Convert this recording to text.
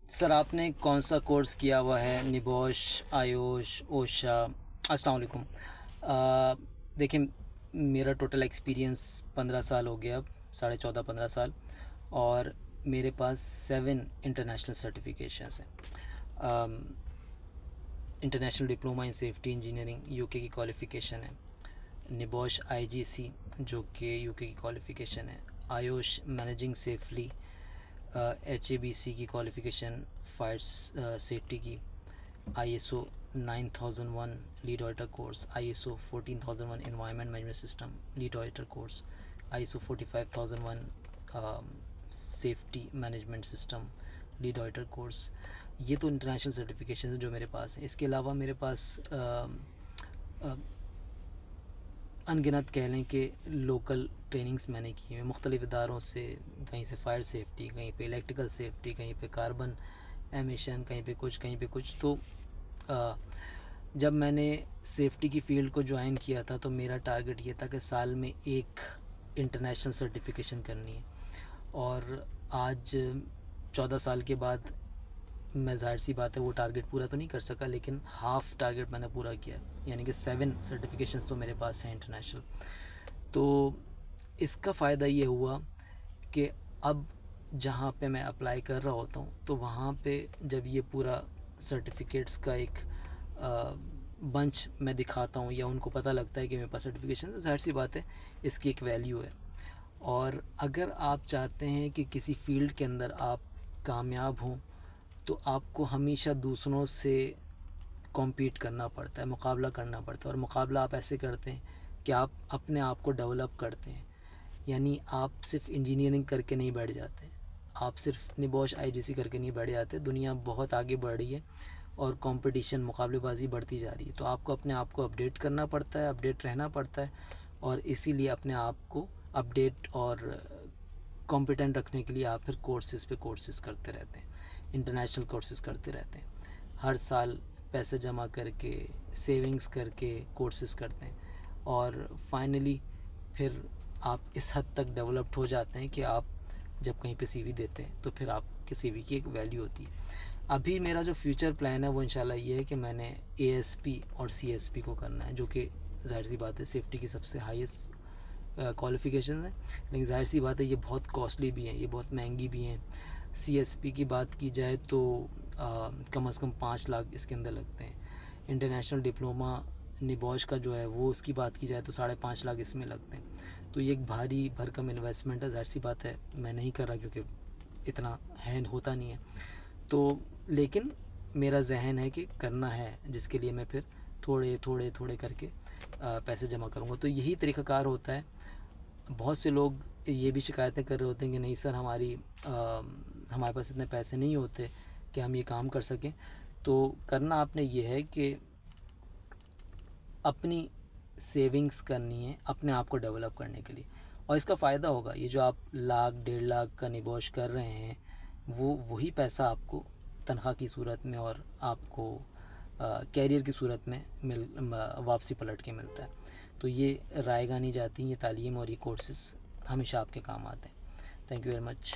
سر آپ نے کون سا کورس کیا ہوا ہے؟ نبوش، آیوش، اوشا؟ السلام علیکم۔ دیکھیں، میرا ٹوٹل ایکسپیرینس 15 سال ہو گیا، اب 14.5-15 سال، اور میرے پاس 7 انٹرنیشنل سرٹیفکیشنس ہیں۔ International diploma in safety engineering you کے کی کوالیفیکیشن ہے، نبوش آئی جی سی جو کہ یو کے کی کوالیفیکیشن ہے، IOSH managing safely H A B C کی کوالیفیکیشن فائر سیفٹی کی، I S O 9001 lead auditor course, I S O 14001 environment management system lead auditor course, I S O 45001 safety management system lead auditor course. یہ تو international certification جو میرے پاس ہیں۔ اس کے علاوہ میرے پاس انگنت کہہ لیں کہ لوکل ٹریننگز میں نے کی ہیں مختلف اداروں سے، کہیں سے فائر سیفٹی، کہیں پہ الیکٹریکل سیفٹی، کہیں پہ کاربن ایمیشن، کہیں پہ کچھ۔ تو جب میں نے سیفٹی کی فیلڈ کو جوائن کیا تھا تو میرا ٹارگٹ یہ تھا کہ سال میں ایک انٹرنیشنل سرٹیفکیشن کرنی ہے، اور آج 14 سال کے بعد میں ظاہر سی بات ہے وہ ٹارگٹ پورا تو نہیں کر سکا، لیکن ہاف ٹارگٹ میں نے پورا کیا، یعنی کہ 7 سرٹیفکیشنز تو میرے پاس ہیں انٹرنیشنل۔ تو اس کا فائدہ یہ ہوا کہ اب جہاں پہ میں اپلائی کر رہا ہوتا ہوں تو وہاں پہ جب یہ پورا سرٹیفکیٹس کا ایک بنچ میں دکھاتا ہوں یا ان کو پتہ لگتا ہے کہ میرے پاس سرٹیفکیشن ہے، ظاہر سی بات ہے اس کی ایک ویلیو ہے۔ اور اگر آپ چاہتے ہیں کہ کسی فیلڈ کے اندر آپ کامیاب ہوں تو آپ کو ہمیشہ دوسروں سے کمپیٹ کرنا پڑتا ہے، مقابلہ کرنا پڑتا ہے، اور مقابلہ آپ ایسے کرتے ہیں کہ آپ اپنے آپ کو ڈیولپ کرتے ہیں، یعنی آپ صرف انجینئرنگ کر کے نہیں بیٹھ جاتے، آپ صرف نبوش آئی جی سی کر کے نہیں بیٹھ جاتے، دنیا بہت آگے بڑھ رہی ہے اور کمپٹیشن، مقابلے بازی بڑھتی جا رہی ہے، تو آپ کو اپنے آپ کو اپڈیٹ کرنا پڑتا ہے، اپڈیٹ رہنا پڑتا ہے، اور اسی لیے اپنے آپ کو اپڈیٹ اور کمپیٹنٹ رکھنے کے لیے آپ پھر کورسز پہ کورسز کرتے رہتے ہیں، انٹرنیشنل کورسز کرتے رہتے ہیں، ہر سال پیسے جمع کر کے سیونگز کر کے کورسز کرتے ہیں، اور فائنلی پھر آپ اس حد تک ڈیولپڈ ہو جاتے ہیں کہ آپ جب کہیں پہ سی وی دیتے ہیں تو پھر آپ کے سی وی کی ایک ویلیو ہوتی ہے۔ ابھی میرا جو فیوچر پلان ہے وہ انشاءاللہ یہ ہے کہ میں نے اے ایس پی اور سی ایس پی کو کرنا ہے، جو کہ ظاہر سی بات ہے سیفٹی کی سب سے ہائیسٹ کوالیفیکیشن ہے، لیکن ظاہر سی بات ہے یہ بہت کاسٹلی بھی ہیں، یہ بہت مہنگی بھی ہیں۔ سی ایس پی کی بات کی جائے تو کم از کم 5 لاکھ اس کے اندر لگتے ہیں، انٹرنیشنل ڈپلومہ نبوش کا جو ہے وہ اس کی بات کی جائے تو 5.5 لاکھ اس میں لگتے ہیں، تو یہ ایک بھاری بھرکم انویسٹمنٹ ہے، ظاہر سی بات ہے میں نہیں کر رہا کیونکہ اتنا ہوتا نہیں ہے، تو لیکن میرا ذہن ہے کہ کرنا ہے، جس کے لیے میں پھر تھوڑے کر کے پیسے جمع کروں گا۔ تو یہی طریقہ کار ہوتا ہے۔ بہت سے لوگ یہ بھی شکایتیں کر رہے ہوتے ہیں کہ نہیں سر ہمارے پاس اتنے پیسے نہیں ہوتے کہ ہم یہ کام کر سکیں، تو کرنا آپ نے یہ ہے کہ اپنی سیونگز کرنی ہے اپنے آپ کو ڈیولپ کرنے کے لیے، اور اس کا فائدہ ہوگا، یہ جو آپ 1,00,000 1.5 لاکھ کا نبوش کر رہے ہیں وہی پیسہ آپ کو تنخواہ کی صورت میں اور آپ کو کیریئر کی صورت میں واپسی پلٹ کے ملتا ہے، تو یہ رائے گاہ نہیں جاتی، یہ تعلیم اور یہ کورسز ہمیشہ آپ کے کام آتے ہیں۔ Thank you very much.